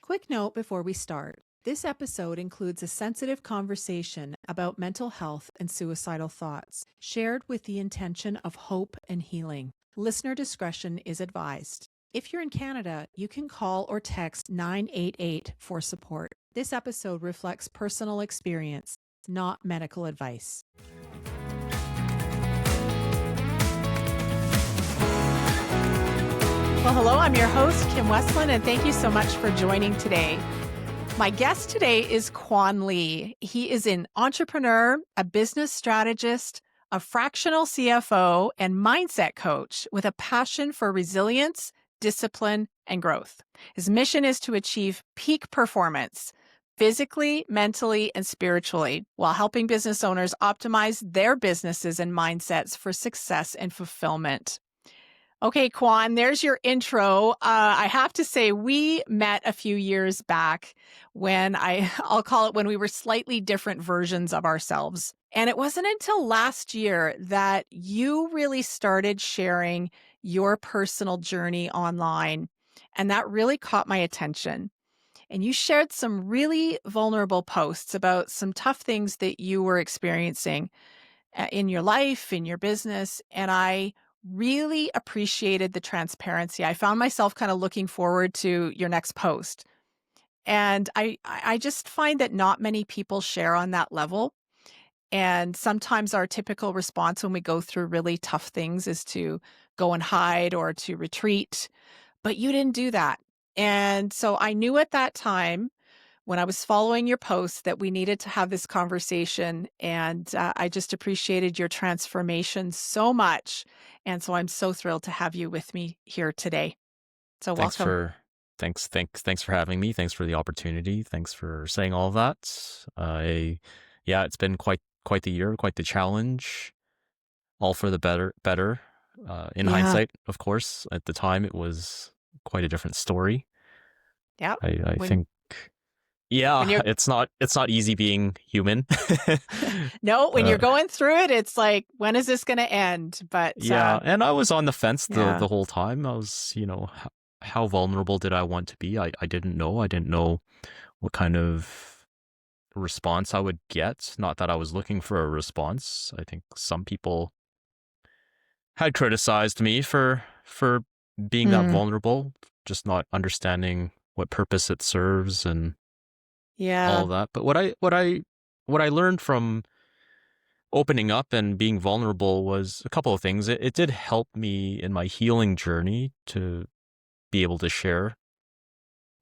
Quick note before we start. This episode includes a sensitive conversation about mental health and suicidal thoughts, shared with the intention of hope and healing. Listener discretion is advised. If you're in Canada, you can call or text 988 for support. This episode reflects personal experience, not medical advice. Well, hello, I'm your host, Kim Westlund, and thank you so much for joining today. My guest today is Quan Ly. He is an entrepreneur, a business strategist, a fractional CFO, and mindset coach with a passion for resilience, discipline, and growth. His mission is to achieve peak performance physically, mentally, and spiritually while helping business owners optimize their businesses and mindsets for success and fulfillment. Okay, Quan, there's your intro. I have to say, we met a few years back when I'll call it when we were slightly different versions of ourselves. And it wasn't until last year that you really started sharing your personal journey online. And that really caught my attention. And you shared some really vulnerable posts about some tough things that you were experiencing in your life, in your business. And I really appreciated the transparency. I found myself kind of looking forward to your next post. And I just find that not many people share on that level. And sometimes our typical response when we go through really tough things is to go and hide or to retreat. But you didn't do that. And so I knew at that time when I was following your post that we needed to have this conversation. And I just appreciated your transformation so much. And so I'm so thrilled to have you with me here today. So welcome. Thanks for having me. Thanks for the opportunity. Thanks for saying all of that. It's been quite the year, quite the challenge, all for the better. In hindsight, of course, at the time, it was quite a different story. Yeah. I think. Yeah, it's not easy being human. No, when you're going through it, it's like, when is this going to end? But and I was on the fence the whole time. I was, how vulnerable did I want to be? I didn't know. I didn't know what kind of response I would get. Not that I was looking for a response. I think some people had criticized me for being that vulnerable, just not understanding what purpose it serves and all of that. But what I learned from opening up and being vulnerable was a couple of things. It did help me in my healing journey to be able to share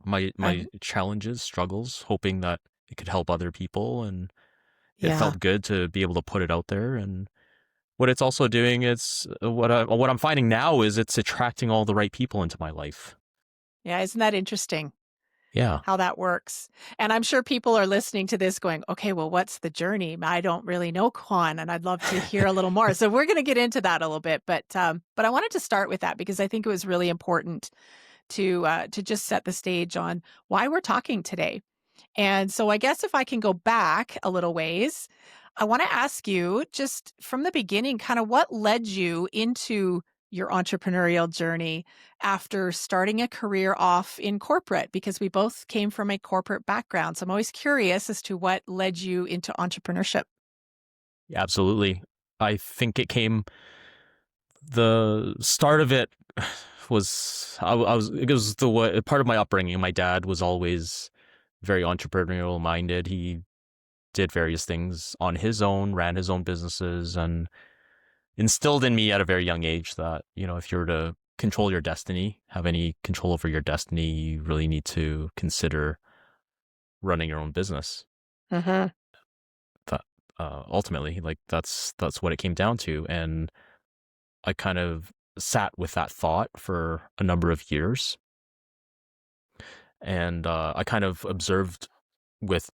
my challenges, struggles, hoping that it could help other people. And it felt good to be able to put it out there. And what it's also doing is what I'm finding now is it's attracting all the right people into my life. Yeah, isn't that interesting? Yeah. How that works. And I'm sure people are listening to this going, okay, well, what's the journey? I don't really know Quan, and I'd love to hear a little more. So we're going to get into that a little bit. But I wanted to start with that because I think it was really important to just set the stage on why we're talking today. And so I guess if I can go back a little ways, I want to ask you just from the beginning, kind of what led you into your entrepreneurial journey after starting a career off in corporate, because we both came from a corporate background. So I'm always curious as to what led you into entrepreneurship. Yeah, absolutely. I think the start of it was, it was part of my upbringing. My dad was always very entrepreneurial minded. He did various things on his own, ran his own businesses, and instilled in me at a very young age that, if you're to control your destiny, have any control over your destiny, you really need to consider running your own business. Mm-hmm. That ultimately, that's what it came down to. And I kind of sat with that thought for a number of years. And I kind of observed with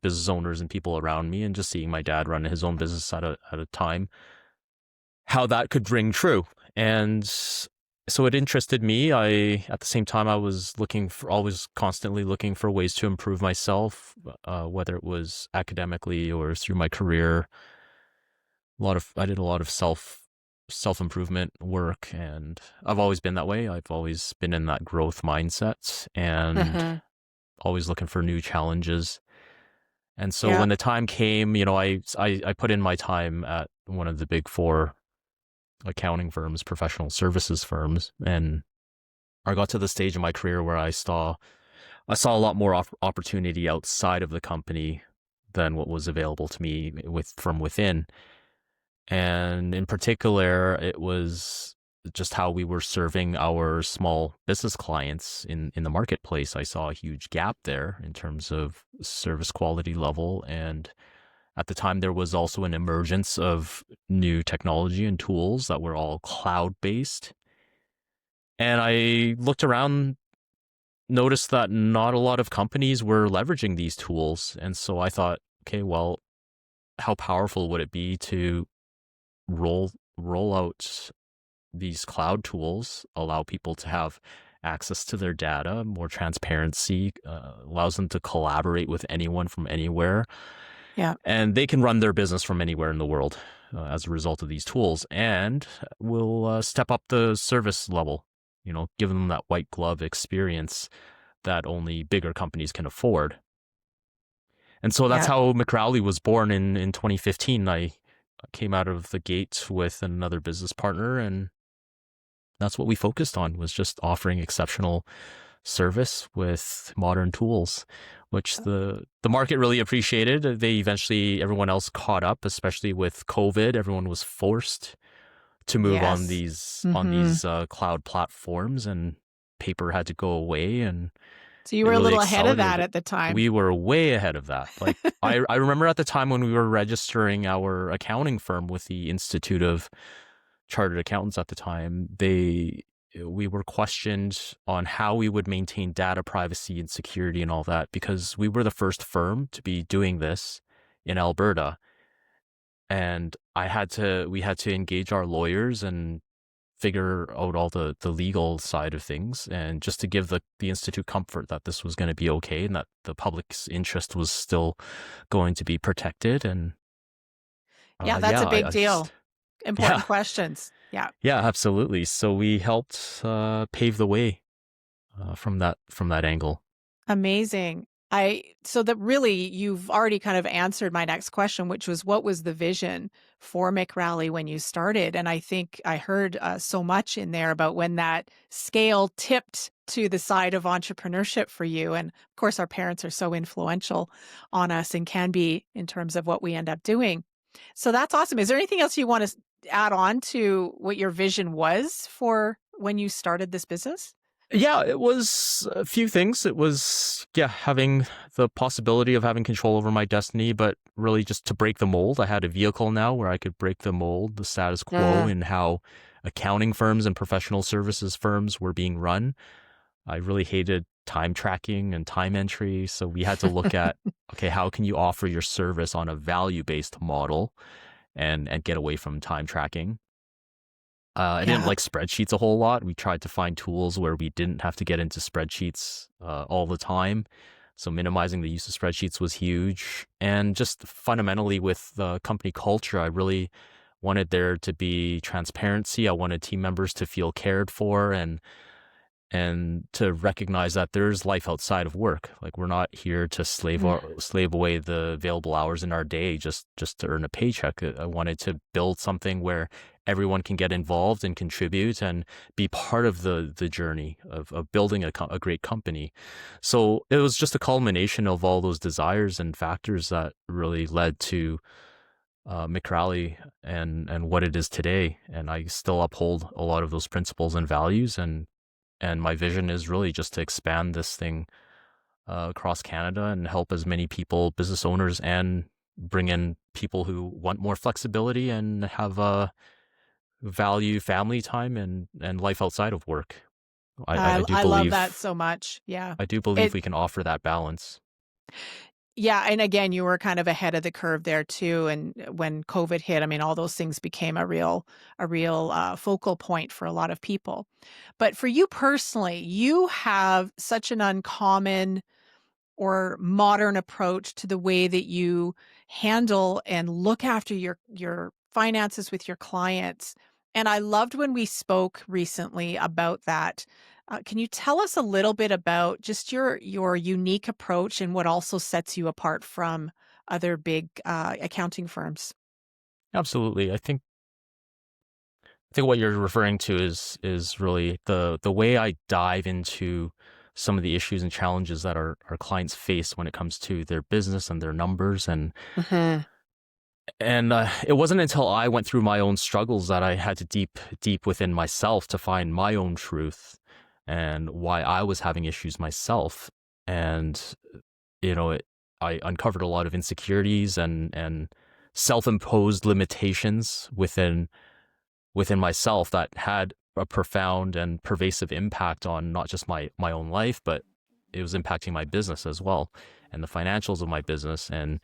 business owners and people around me, and just seeing my dad run his own business at a time, how that could ring true. And so it interested me. At the same time, I was always constantly looking for ways to improve myself, whether it was academically or through my career. I did a lot of self-improvement work, and I've always been that way. I've always been in that growth mindset, and always looking for new challenges. And so Yeah. when the time came, I put in my time at one of the big four accounting firms, professional services firms, and I got to the stage in my career where I saw a lot more opportunity outside of the company than what was available to me from within. And in particular, it was just how we were serving our small business clients in the marketplace. I saw a huge gap there in terms of service quality level. And at the time, there was also an emergence of new technology and tools that were all cloud based. And I looked around, noticed that not a lot of companies were leveraging these tools. And so I thought, okay, well, how powerful would it be to roll roll out these cloud tools, allow people to have access to their data, more transparency, allows them to collaborate with anyone from anywhere, Yeah. and they can run their business from anywhere in the world as a result of these tools, and will step up the service level, give them that white glove experience that only bigger companies can afford. And so that's Yeah. how McRally was born in 2015. I came out of the gate with another business partner, and that's what we focused on, was just offering exceptional service with modern tools, which the market really appreciated. Everyone else caught up, especially with COVID. Everyone was forced to move on Yes. these cloud platforms, and paper had to go away, and So you it were a really little ahead of that accelerated. at the time. We were way ahead of that. Like I remember at the time when we were registering our accounting firm with the Institute of Chartered Accountants at the time, we were questioned on how we would maintain data privacy and security and all that, because we were the first firm to be doing this in Alberta. And we had to engage our lawyers and figure out all the legal side of things, and just to give the Institute comfort that this was going to be okay and that the public's interest was still going to be protected. And Yeah, that's yeah, a big I deal. just, Important yeah, questions. Yeah. yeah, absolutely. So we helped pave the way from that angle. Amazing. So that really you've already kind of answered my next question, which was what was the vision for McRally when you started? And I think I heard so much in there about when that scale tipped to the side of entrepreneurship for you. And of course, our parents are so influential on us and can be in terms of what we end up doing. So that's awesome. Is there anything else you want to add on to what your vision was for when you started this business? Yeah, it was a few things. It was, yeah, having the possibility of having control over my destiny, but really just to break the mold. I had a vehicle now where I could break the mold, the status quo in how accounting firms and professional services firms were being run. I really hated time tracking and time entry. So we had to look at, okay, how can you offer your service on a value-based model and get away from time tracking? I didn't Yeah. like spreadsheets a whole lot. We tried to find tools where we didn't have to get into spreadsheets all the time. So minimizing the use of spreadsheets was huge. And just fundamentally with the company culture, I really wanted there to be transparency. I wanted team members to feel cared for, and to recognize that there's life outside of work. Like, we're not here to slave away the available hours in our day just to earn a paycheck. I wanted to build something where everyone can get involved and contribute and be part of the journey of building a great company. So it was just a culmination of all those desires and factors that really led to McRally and what it is today. And I still uphold a lot of those principles and values, and my vision is really just to expand this thing across Canada and help as many people, business owners, and bring in people who want more flexibility and have value family time and life outside of work. I do I love that believe so much. Yeah. I do believe It we can offer that balance. yeah, and again, you were kind of ahead of the curve there too. And when COVID hit, I mean, all those things became a real focal point for a lot of people. But for you personally, you have such an uncommon or modern approach to the way that you handle and look after your finances with your clients. And I loved when we spoke recently about that. Can you tell us a little bit about just your unique approach and what also sets you apart from other big accounting firms? Absolutely. I think what you're referring to is really the way I dive into some of the issues and challenges that our clients face when it comes to their business and their numbers. Hmm. And it wasn't until I went through my own struggles that I had to deep within myself to find my own truth and why I was having issues myself. And you know, I uncovered a lot of insecurities and self-imposed limitations within myself that had a profound and pervasive impact on not just my own life, but it was impacting my business as well and the financials of my business. And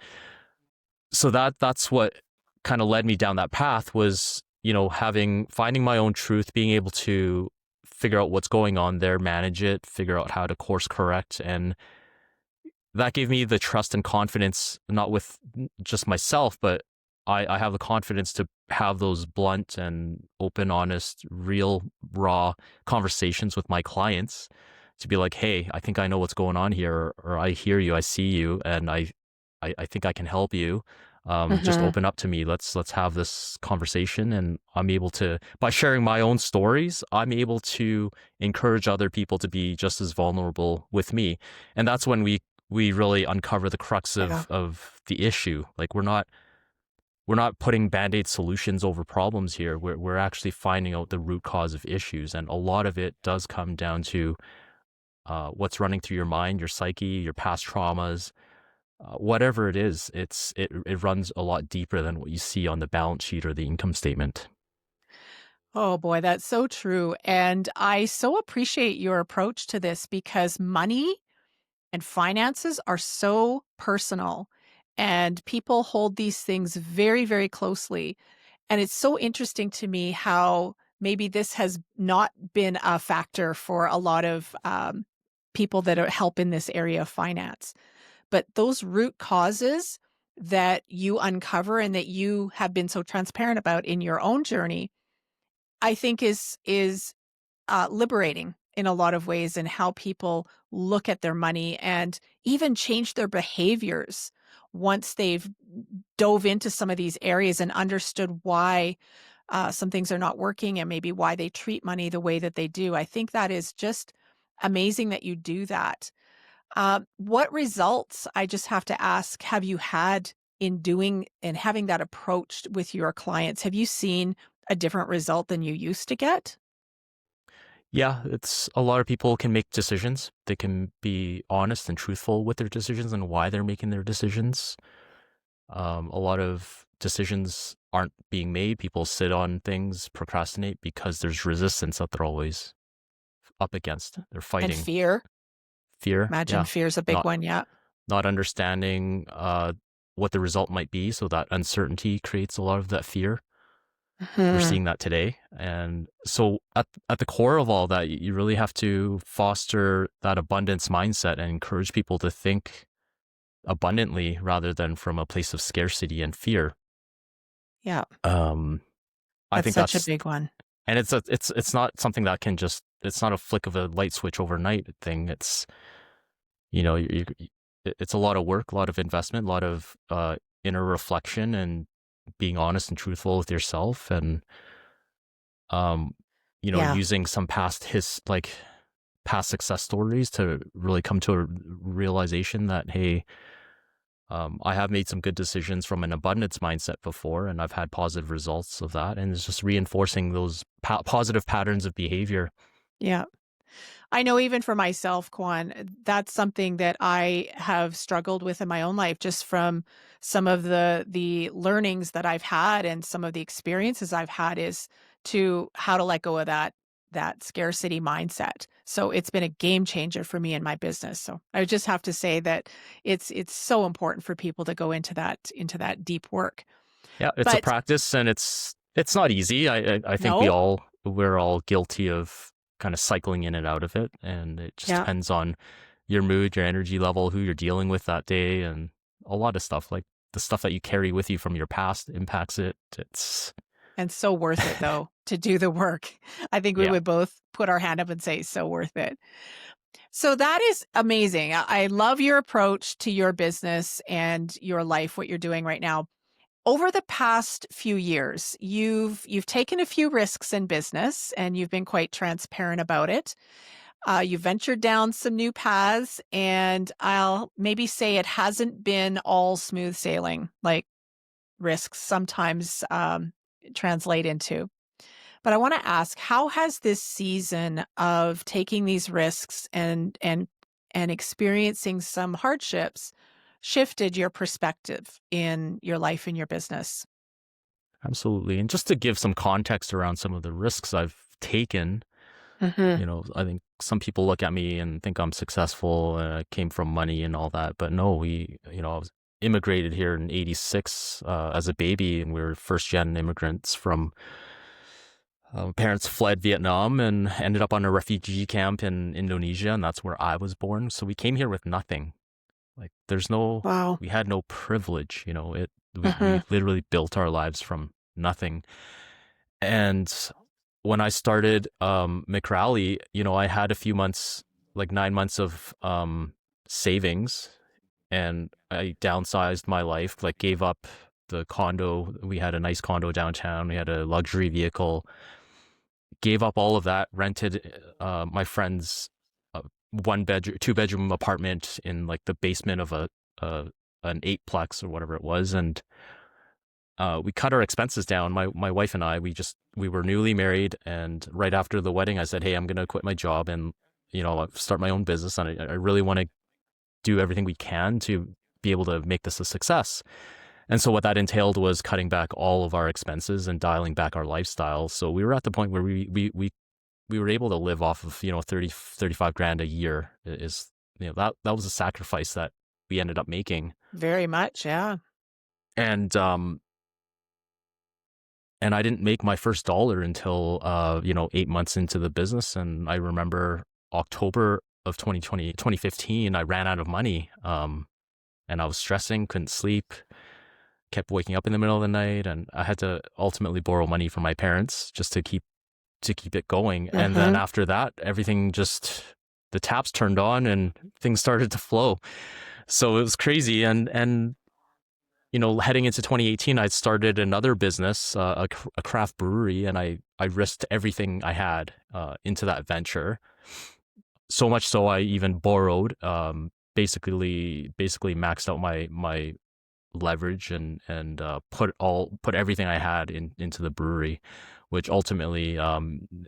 so that's what kind of led me down that path was, finding my own truth, being able to figure out what's going on there, manage it, figure out how to course correct. And that gave me the trust and confidence, not with just myself, but I have the confidence to have those blunt and open, honest, real, raw conversations with my clients to be like, hey, I think I know what's going on here, or I hear you, I see you, and I think I can help you. Just Hmm. open up to me. Let's have this conversation. And I'm able to, by sharing my own stories, I'm able to encourage other people to be just as vulnerable with me. And that's when we really uncover the crux Yeah. of the issue. Like we're not putting band-aid solutions over problems here. We're actually finding out the root cause of issues. And a lot of it does come down to what's running through your mind, your psyche, your past traumas, whatever it is. It runs a lot deeper than what you see on the balance sheet or the income statement. Oh boy, that's so true. And I so appreciate your approach to this because money and finances are so personal and people hold these things very, very closely. And it's so interesting to me how maybe this has not been a factor for a lot of people that help in this area of finance. But those root causes that you uncover and that you have been so transparent about in your own journey, I think is liberating in a lot of ways in how people look at their money and even change their behaviors once they've dove into some of these areas and understood why some things are not working and maybe why they treat money the way that they do. I think that is just amazing that you do that. What results, I just have to ask, have you had in doing and having that approach with your clients? Have you seen a different result than you used to get? Yeah, it's a lot of people can make decisions. They can be honest and truthful with their decisions and why they're making their decisions. A lot of decisions aren't being made. People sit on things, procrastinate because there's resistance that they're always up against. They're And fighting fear. fear. Imagine Yeah, fear is a big not one, yeah. not understanding what the result might be. So that uncertainty creates a lot of that fear. We're Mhm. seeing that today. And so at the core of all that, you really have to foster that abundance mindset and encourage people to think abundantly rather than from a place of scarcity and fear. Yeah, Um, I that's think such a that's, big one. and it's not something that can just, it's not a flick of a light switch overnight thing. It's, you know, it's a lot of work, a lot of investment, a lot of inner reflection and being honest and truthful with yourself. And um, Yeah, using some past success stories to really come to a realization that, hey, I have made some good decisions from an abundance mindset before, and I've had positive results of that. And it's just reinforcing those positive patterns of behavior. yeah. I know even for myself, Quan, that's something that I have struggled with in my own life just from some of the learnings that I've had and some of the experiences I've had is to how to let go of that scarcity mindset. So it's been a game changer for me in my business. So I just have to say that it's so important for people to go into that deep work. Yeah, it's a But practice, and it's not easy. I think no, we're all guilty of kind of cycling in and out of it, and it just yeah. depends on your mood, your energy level, who you're dealing with that day, and a lot of stuff like the stuff that you carry with you from your past impacts it. It's And so worth it though. to do the work. I think we Yeah. would both put our hand up and say, so worth it. So that is amazing. I love your approach to your business and your life, what you're doing right now. Over the past few years, you've taken a few risks in business and you've been quite transparent about it. You ventured down some new paths, and I'll maybe say it hasn't been all smooth sailing like risks sometimes translate into. But I want to ask, how has this season of taking these risks and experiencing some hardships shifted your perspective in your life and your business? Absolutely. And just to give some context around some of the risks I've taken, Hmm. I think some people look at me and think I'm successful and I came from money and all that. But no, I was immigrated here in 86 as a baby, and we were first gen immigrants from parents fled Vietnam and ended up on a refugee camp in Indonesia. And that's where I was born. So we came here with nothing. Like Wow. we had no privilege, we Hmm. literally built our lives from nothing. And when I started McRally, I had a few months, like 9 months of savings, and I downsized my life, like gave up the condo. We had a nice condo downtown. We had a luxury vehicle. Gave up all of that, rented my friend's 1 bedroom, 2 bedroom apartment in like the basement of a an eightplex or whatever it was, and we cut our expenses down. My wife and I, we were newly married, and right after the wedding, I said, "Hey, I'm gonna quit my job and start my own business, and I really want to do everything we can to be able to make this a success." And so what that entailed was cutting back all of our expenses and dialing back our lifestyle. So we were at the point where we were able to live off of 35 grand a year. Is that was a sacrifice that we ended up making. Very much. Yeah. And and I didn't make my first dollar until 8 months into the business. And I remember October of 2015, I ran out of money, and I was stressing, couldn't sleep, kept waking up in the middle of the night, and I had to ultimately borrow money from my parents just to keep it going. And then Hmm. after that, everything just, the taps turned on and things started to flow. So it was crazy. And heading into 2018, I started another business, a craft brewery, and I risked everything I had into that venture. So much so I even borrowed, basically maxed out my leverage and put everything I had into the brewery, which ultimately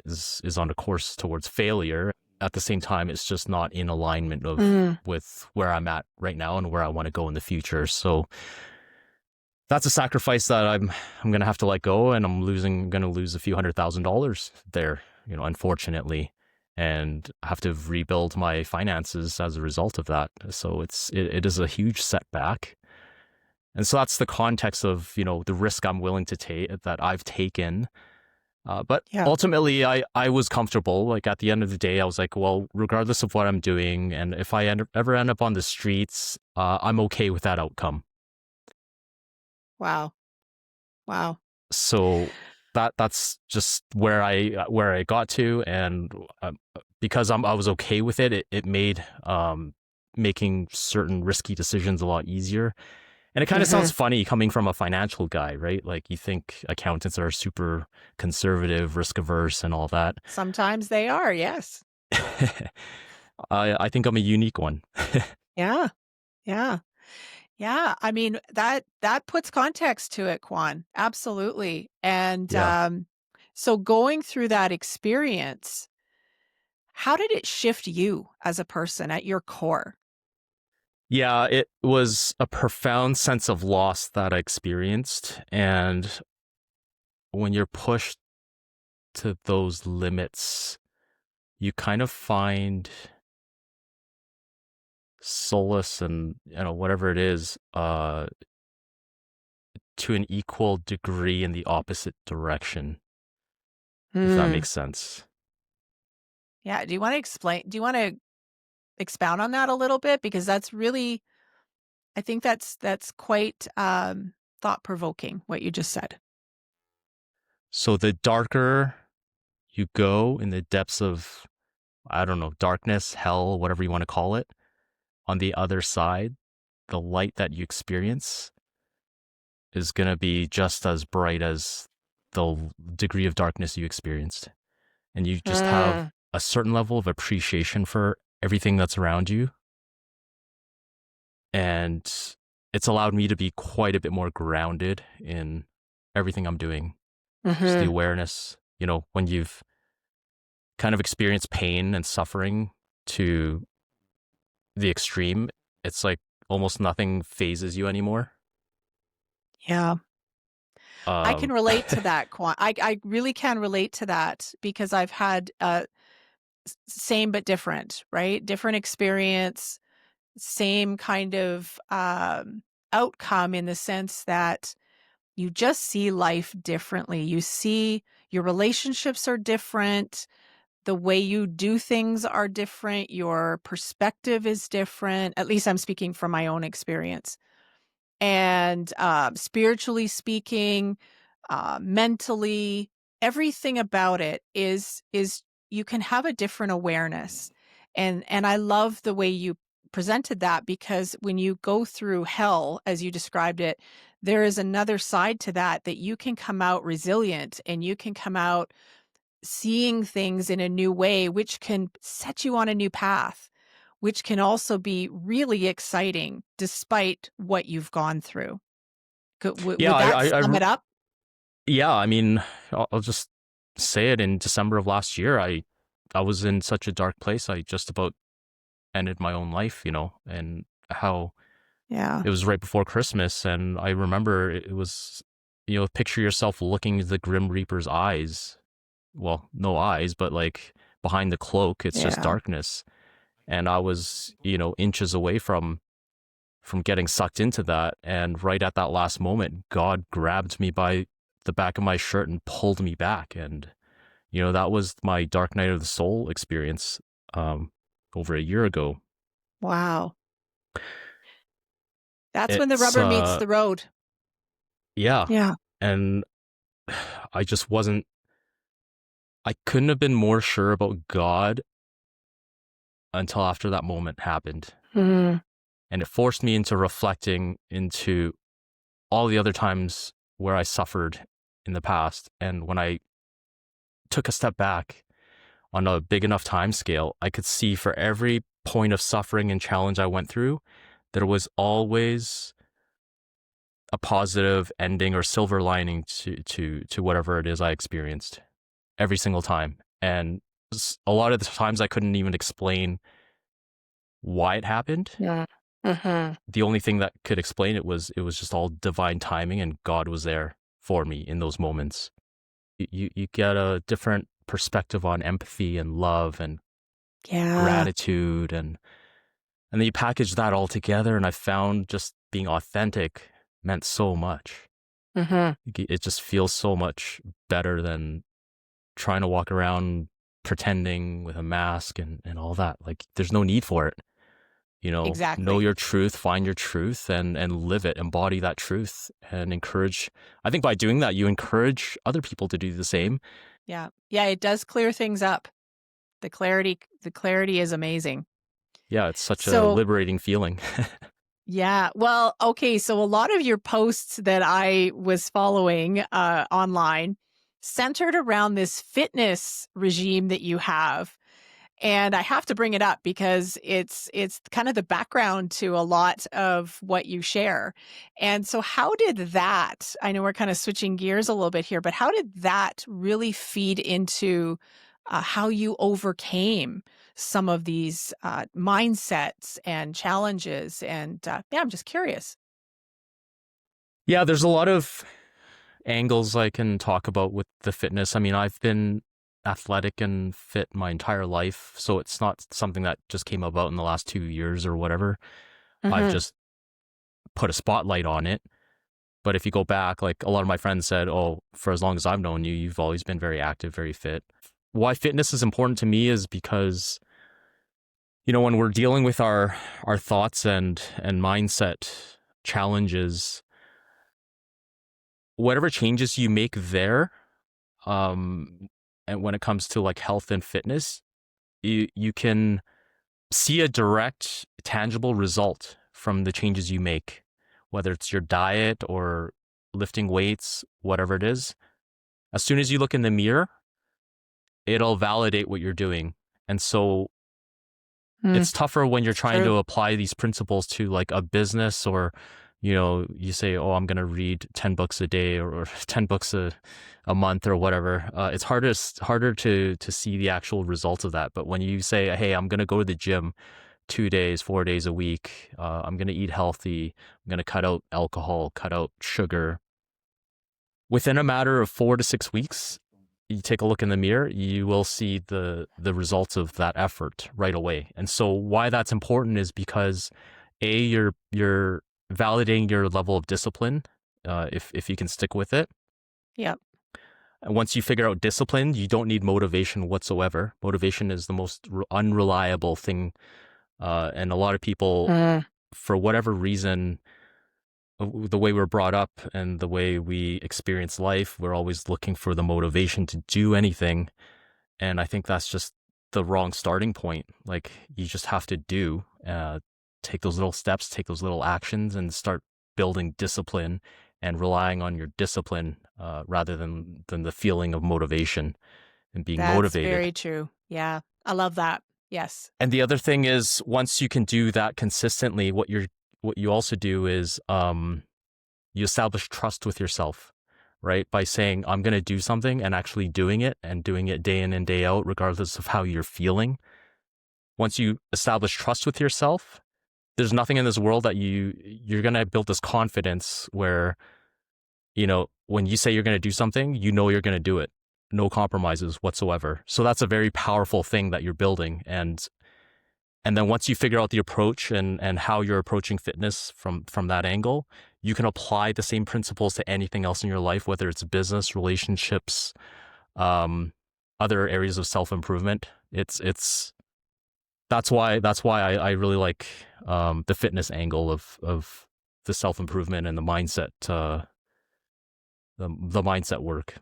is on a course towards failure. At the same time, it's just not in alignment Mm. with where I'm at right now and where I want to go in the future. So that's a sacrifice that I'm gonna have to let go, and gonna lose a few $100,000 there, unfortunately, and have to rebuild my finances as a result of that. So it is a huge setback. And so that's the context of, the risk I'm willing to take, that I've taken. But Yeah. ultimately, I was comfortable. Like at the end of the day, I was like, well, regardless of what I'm doing, and if I ever end up on the streets, I'm okay with that outcome. Wow. Wow. So that's just where I got to, and because I was okay with it, it made making certain risky decisions a lot easier. And it kind of sounds Hmm. funny coming from a financial guy, right? Like you think accountants are super conservative, risk averse, and all that. Sometimes they are. Yes. I think I'm a unique one. Yeah. Yeah. Yeah. I mean, that puts context to it, Quan. Absolutely. And Yeah. so going through that experience, how did it shift you as a person at your core? Yeah, it was a profound sense of loss that I experienced. And when you're pushed to those limits, you kind of find solace and whatever it is, to an equal degree in the opposite direction, if that Hmm. makes sense. Yeah. Do you want to expound on that a little bit? Because that's really, I think that's quite thought provoking what you just said. So the darker you go in the depths of, I don't know, darkness, hell, whatever you want to call it, on the other side, the light that you experience is going to be just as bright as the degree of darkness you experienced. And you just have Mm. a certain level of appreciation for everything that's around you. And it's allowed me to be quite a bit more grounded in everything I'm doing. Just the Mm-hmm. awareness, when you've kind of experienced pain and suffering to the extreme, it's like almost nothing phases you anymore. Yeah. I can Um, relate to that, Quan. I really can relate to that because I've had same but different, right? Different experience, same kind of outcome in the sense that you just see life differently. You see your relationships are different. The way you do things are different. Your perspective is different. At least I'm speaking from my own experience. And spiritually speaking, mentally, everything about it is you can have a different awareness, and I love the way you presented that because when you go through hell, as you described it, there is another side to that you can come out resilient and you can come out seeing things in a new way, which can set you on a new path, which can also be really exciting despite what you've gone through. yeah, Would that sum it up? yeah. I mean, I'll just say it. In December of last year, I was in such a dark place. I just about ended my own life, and how Yeah. it was right before Christmas. And I remember it was, picture yourself looking into the Grim Reaper's eyes. Well, no eyes, but like behind the cloak, it's just Yeah. darkness. And I was, inches away from getting sucked into that. And right at that last moment, God grabbed me by the back of my shirt and pulled me back. And, that was my dark night of the soul experience over a year ago. Wow. That's when the It's, rubber meets the road. yeah. Yeah. And I just wasn't, I couldn't have been more sure about God until after that moment happened. Mhm. And it forced me into reflecting into all the other times where I suffered in the past. And when I took a step back on a big enough time scale, I could see for every point of suffering and challenge I went through, there was always a positive ending or silver lining to whatever it is I experienced every single time. And a lot of the times I couldn't even explain why it happened. Yeah. Mhm. The only thing that could explain it was just all divine timing, and God was there for me in those moments. You get a different perspective on empathy and love and Yeah. gratitude, and then you package that all together, and I found just being authentic meant so much. Mhm. It just feels so much better than trying to walk around pretending with a mask and all that. Like, there's no need for it. Know Exactly. your truth, find your truth, and live it, embody that truth, and encourage. I think by doing that, you encourage other people to do the same. Yeah. Yeah, it does clear things up. The clarity is amazing. Yeah, it's such a So, liberating feeling. yeah. Well, okay, so a lot of your posts that I was following online centered around this fitness regime that you have. And I have to bring it up because it's kind of the background to a lot of what you share. And so how did that, I know we're kind of switching gears a little bit here, but how did that really feed into how you overcame some of these mindsets and challenges? And yeah, I'm just curious. Yeah, there's a lot of angles I can talk about with the fitness. I mean, I've been athletic and fit my entire life, so it's not something that just came about in the last 2 years or whatever. I've Hmm. just put a spotlight on it. But if you go back, like a lot of my friends said, oh, for as long as I've known you, you've always been very active, very fit. Why fitness is important to me is because, when we're dealing with our thoughts and mindset challenges, whatever changes you make there and when it comes to like health and fitness, you can see a direct, tangible result from the changes you make, whether it's your diet or lifting weights, whatever it is. As soon as you look in the mirror, it'll validate what you're doing. And so it's tougher when you're trying to apply these principles to like a business, or, you say, oh, I'm going to read 10 books a day or 10 books a month or whatever. It's harder to see the actual results of that. But when you say, hey, I'm going to go to the gym 2 days, 4 days a week, I'm going to eat healthy, I'm going to cut out alcohol, cut out sugar. Within a matter of 4 to 6 weeks, you take a look in the mirror, you will see the results of that effort right away. And so why that's important is because you're validating your level of discipline, if you can stick with it. Yep. And once you figure out discipline, you don't need motivation whatsoever. Motivation is the most unreliable thing. And a lot of people, for whatever reason, the way we're brought up and the way we experience life, we're always looking for the motivation to do anything. And I think that's just the wrong starting point. Like, you just have to take those little steps, take those little actions, and start building discipline and relying on your discipline rather than the feeling of motivation and being motivated. That's very true. Yeah, I love that. Yes. And the other thing is, once you can do that consistently, what you also do is you establish trust with yourself, right? By saying, I'm going to do something, and actually doing it, and doing it day in and day out, regardless of how you're feeling. Once you establish trust with yourself, there's nothing in this world that you're going to build this confidence where, when you say you're going to do something, you're going to do it. No compromises whatsoever. So that's a very powerful thing that you're building. And then once you figure out the approach and how you're approaching fitness from that angle, you can apply the same principles to anything else in your life, whether it's business, relationships, other areas of self-improvement. That's why I really like the fitness angle of the self-improvement and the mindset, the mindset work.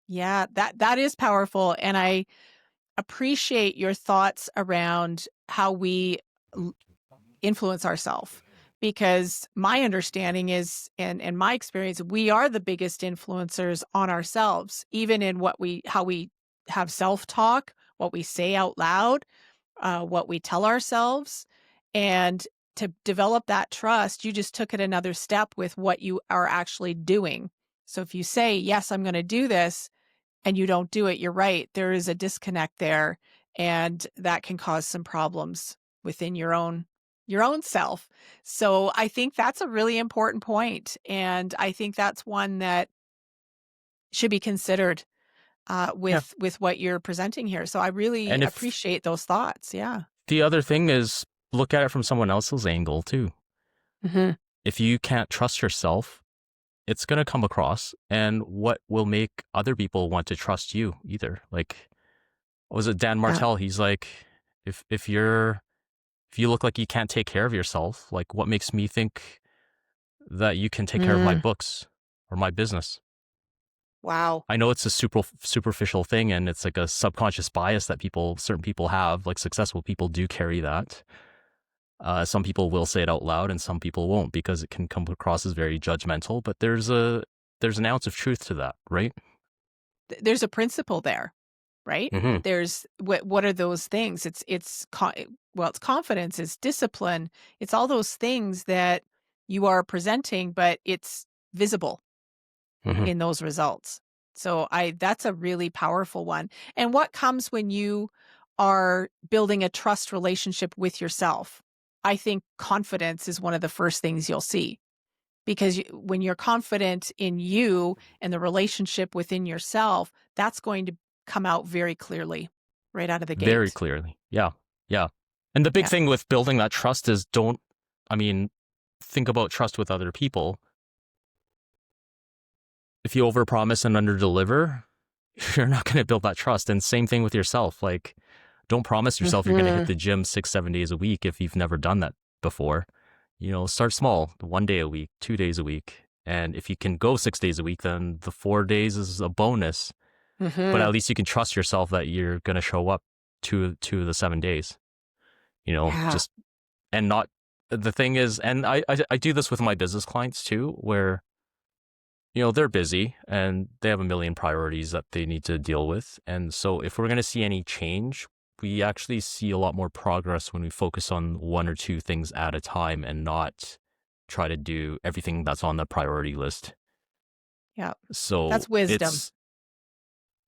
Yeah, that is powerful. And I appreciate your thoughts around how we influence ourselves, because my understanding is, and my experience, we are the biggest influencers on ourselves, even in how we have self-talk, what we say out loud, what we tell ourselves. And to develop that trust, you just took it another step with what you are actually doing. So if you say, yes, I'm going to do this, and you don't do it, you're right. There is a disconnect there, and that can cause some problems within your own self. So I think that's a really important point, and I think that's one that should be considered with what you're presenting here. So I really appreciate those thoughts. Yeah. The other thing is, look at it from someone else's angle too. Mm-hmm. If you can't trust yourself, it's going to come across, and what will make other people want to trust you either? Like, what was it, Dan Martell? He's like, if you look like you can't take care of yourself, like, what makes me think that you can take care of my books or my business? Wow. I know it's a superficial thing, and it's like a subconscious bias that certain people have. Like, successful people do carry that. Some people will say it out loud, and some people won't, because it can come across as very judgmental. But there's an ounce of truth to that, right? There's a principle there, right? Mm-hmm. There's what are those things? It's confidence, it's discipline, it's all those things that you are presenting, but it's visible in those results. So that's a really powerful one. And what comes when you are building a trust relationship with yourself? I think confidence is one of the first things you'll see, because when you're confident in you and the relationship within yourself, that's going to come out very clearly right out of the gate. Very clearly. Yeah. Yeah. And the big thing with building that trust is think about trust with other people. If you overpromise and underdeliver, you're not going to build that trust. And same thing with yourself. Like, don't promise yourself you're going to hit the gym 6-7 days a week if you've never done that before. Start small, 1 day a week, 2 days a week. And if you can go 6 days a week, then the 4 days is a bonus. but Mm-hmm. at least you can trust yourself that you're going to show up to the 7 days, Yeah. just, and not, the thing is, and I do this with my business clients too, where, they're busy and they have a million priorities that they need to deal with. And so if we're going to see any change, we actually see a lot more progress when we focus on one or two things at a time and not try to do everything that's on the priority list. Yeah. So That's wisdom. it's,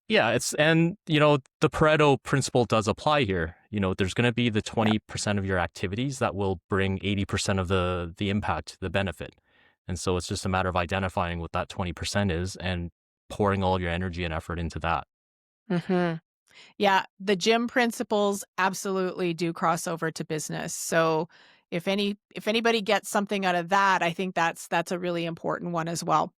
yeah, and the Pareto principle does apply here. There's going to be the Yeah. 20% of your activities that will bring 80% of the impact, the benefit. And so it's just a matter of identifying what that 20% is and pouring all your energy and effort into that. Mm-hmm. Yeah, the gym principles absolutely do cross over to business. So if anybody gets something out of that, I think that's a really important one as well.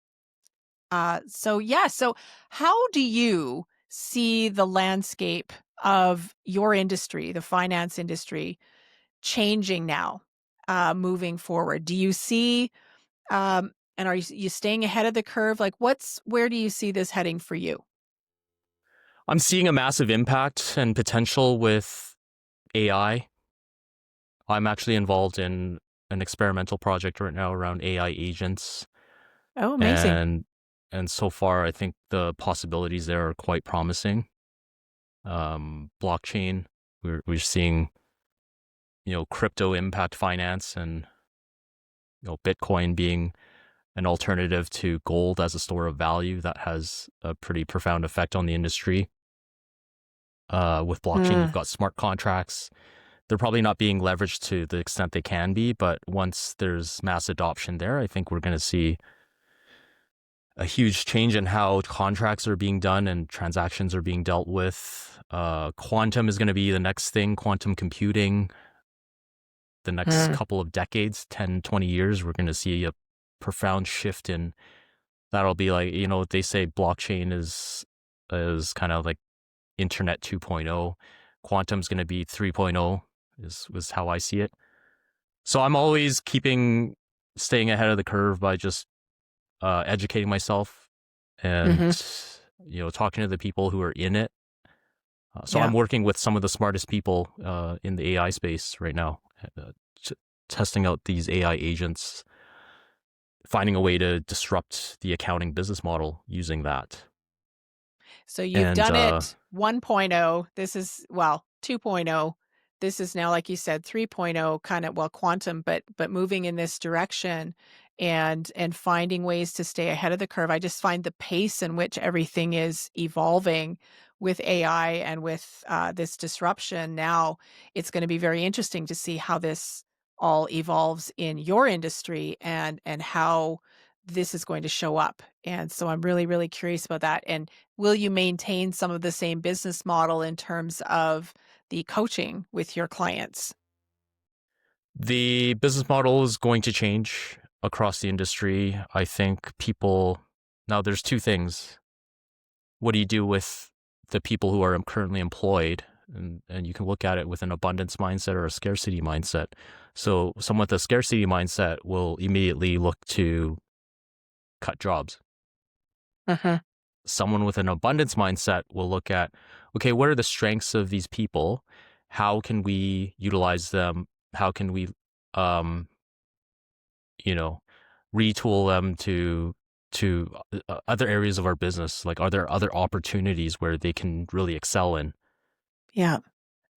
So yeah, so how do you see the landscape of your industry, the finance industry, changing now, moving forward? Do you see, and are you staying ahead of the curve? Like, where do you see this heading for you? I'm seeing a massive impact and potential with AI. I'm actually involved in an experimental project right now around AI agents, Oh, amazing. and so far I think the possibilities there are quite promising. Blockchain, we're seeing, crypto impact finance, and Bitcoin being an alternative to gold as a store of value that has a pretty profound effect on the industry. With blockchain, you've Mm, got smart contracts. They're probably not being leveraged to the extent they can be, but once there's mass adoption there, I think we're going to see a huge change in how contracts are being done and transactions are being dealt with. Quantum is going to be the next thing, quantum computing. The next mm, couple of decades, 10, 20 years, we're going to see a profound shift in, that'll be like, they say blockchain is kind of like internet 2.0. Quantum's going to be 3.0 was how I see it. So I'm always staying ahead of the curve by just educating myself and, hmm talking to the people who are in it. So Yeah. I'm working with some of the smartest people in the AI space right now, uh, testing out these AI agents, finding a way to disrupt the accounting business model using that. So you've And done it 1.0. This is, well, 2.0. This is now, like you said, 3.0, kind of, well, quantum, but moving in this direction and finding ways to stay ahead of the curve. I just find the pace in which everything is evolving with AI and with this disruption now, it's going to be very interesting to see how this all evolves in your industry and how this is going to show up. And so I'm really, really curious about that. And will you maintain some of the same business model in terms of the coaching with your clients? the business model is going to change across the industry. I think now there's two things. What do you do with the people who are currently employed? And you can look at it with an abundance mindset or a scarcity mindset. So someone with a scarcity mindset will immediately look to cut jobs. Uh-huh. Someone with an abundance mindset will look at, okay, what are the strengths of these people? How can we utilize them? How can we, um, you know, retool them to other areas of our business? Like, are there other opportunities where they can really excel in? Yeah.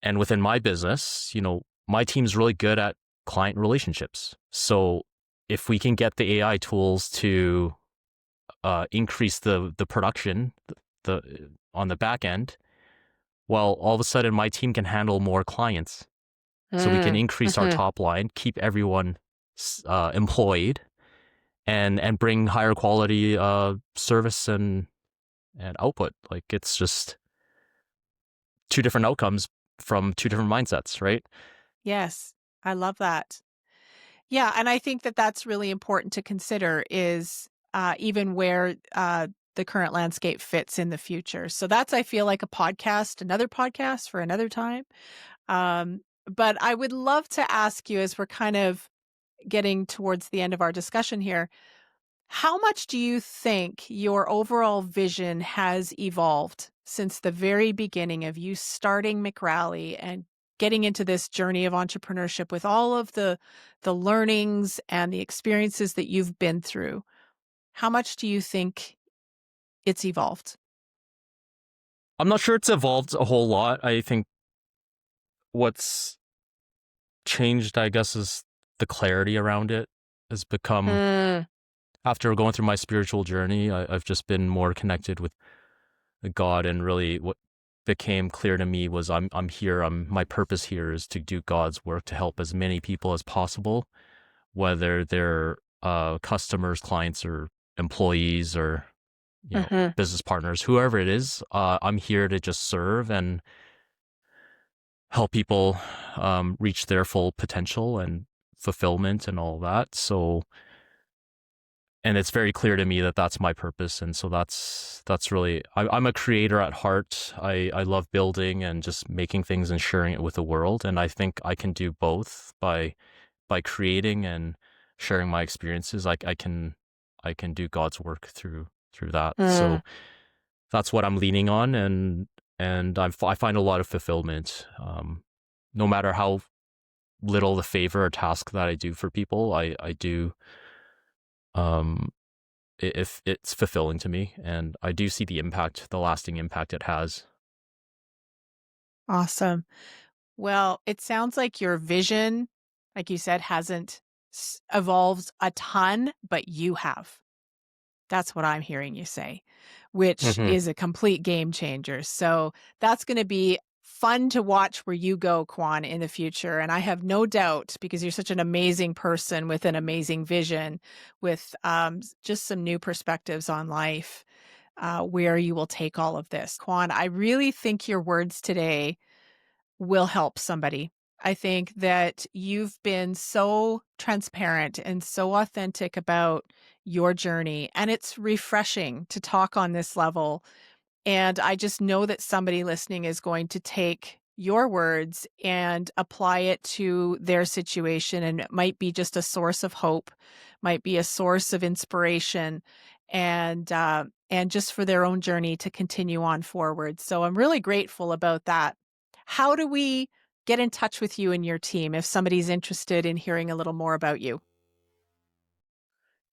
And within my business, my team's really good at client relationships. So if we can get the AI tools to increase the production, the on the back end, well, all of a sudden my team can handle more clients. So we can Mm. increase our Mhm. top line, keep everyone employed, and bring higher quality service and output. Like, it's just two different outcomes from two different mindsets, right? Yes. I love that. Yeah, and I think that that's really important to consider is even where the current landscape fits in the future. So that's, I feel like, a podcast, another podcast for another time. Um, but I would love to ask you, as we're kind of getting towards the end of our discussion here, How much do you think your overall vision has evolved since the very beginning of you starting McRally and getting into this journey of entrepreneurship with all of the learnings and the experiences that you've been through? How much do you think it's evolved? I'm not sure it's evolved a whole lot. I think what's changed, I guess, is the clarity around it has become, Mm, after going through my spiritual journey, I've just been more connected with God, and really what became clear to me was I'm here. My purpose here is to do God's work to help as many people as possible, whether they're customers, clients, or employees, or mhm, business partners, whoever it is. I'm here to just serve and help people reach their full potential and fulfillment and all that. So, and it's very clear to me that that's my purpose, and so that's really, I'm a creator at heart. I love building and just making things and sharing it with the world, and I think I can do both by creating and sharing my experiences. I can do God's work through that. mm. So that's what I'm leaning on, and I find a lot of fulfillment. No matter how little the favor or task that I do for people, I do. Um, if it's fulfilling to me, and I do see the impact, the lasting impact it has. Awesome. Well, it sounds like your vision, like you said, hasn't evolved a ton, but you have. That's what I'm hearing you say, which Hmm. is a complete game changer. So that's going to be fun to watch where you go, Quan, in the future. And I have no doubt, because you're such an amazing person with an amazing vision, with just some new perspectives on life, where you will take all of this. Quan, I really think your words today will help somebody. I think that you've been so transparent and so authentic about your journey, and it's refreshing to talk on this level. And I just know that somebody listening is going to take your words and apply it to their situation. And it might be just a source of hope, might be a source of inspiration, and just for their own journey to continue on forward. So I'm really grateful about that. How do we get in touch with you and your team if somebody's interested in hearing a little more about you?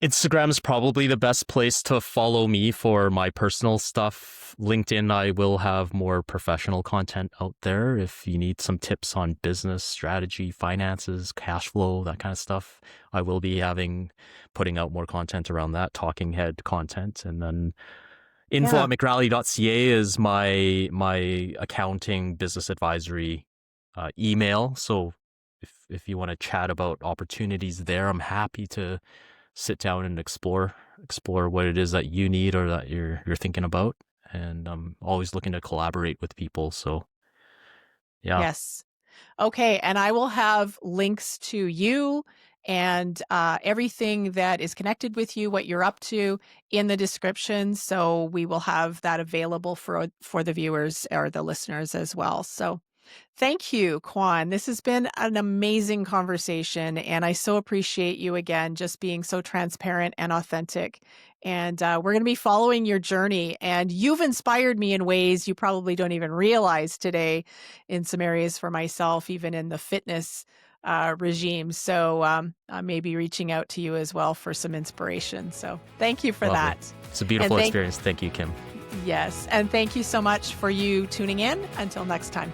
Instagram is probably the best place to follow me for my personal stuff. LinkedIn, I will have more professional content out there if you need some tips on business strategy, finances, cash flow, that kind of stuff. I will be putting out more content around that, talking head content. And then info Yeah. at mcrally.ca is my accounting business advisory email. So if you want to chat about opportunities there, I'm happy to sit down and explore what it is that you need or that you're thinking about. And I'm always looking to collaborate with people. So yeah. Yes. Okay, and I will have links to you and everything that is connected with you, what you're up to, in the description. So we will have that available for the viewers or the listeners as well. So thank you, Quan. This has been an amazing conversation, and I so appreciate you again just being so transparent and authentic. And we're going to be following your journey, and you've inspired me in ways you probably don't even realize today in some areas for myself, even in the fitness regime. So I may be reaching out to you as well for some inspiration. So thank you for Lovely. that. It's a And beautiful experience. Thank you, Kim. yes, and thank you so much for you tuning in. Until next time.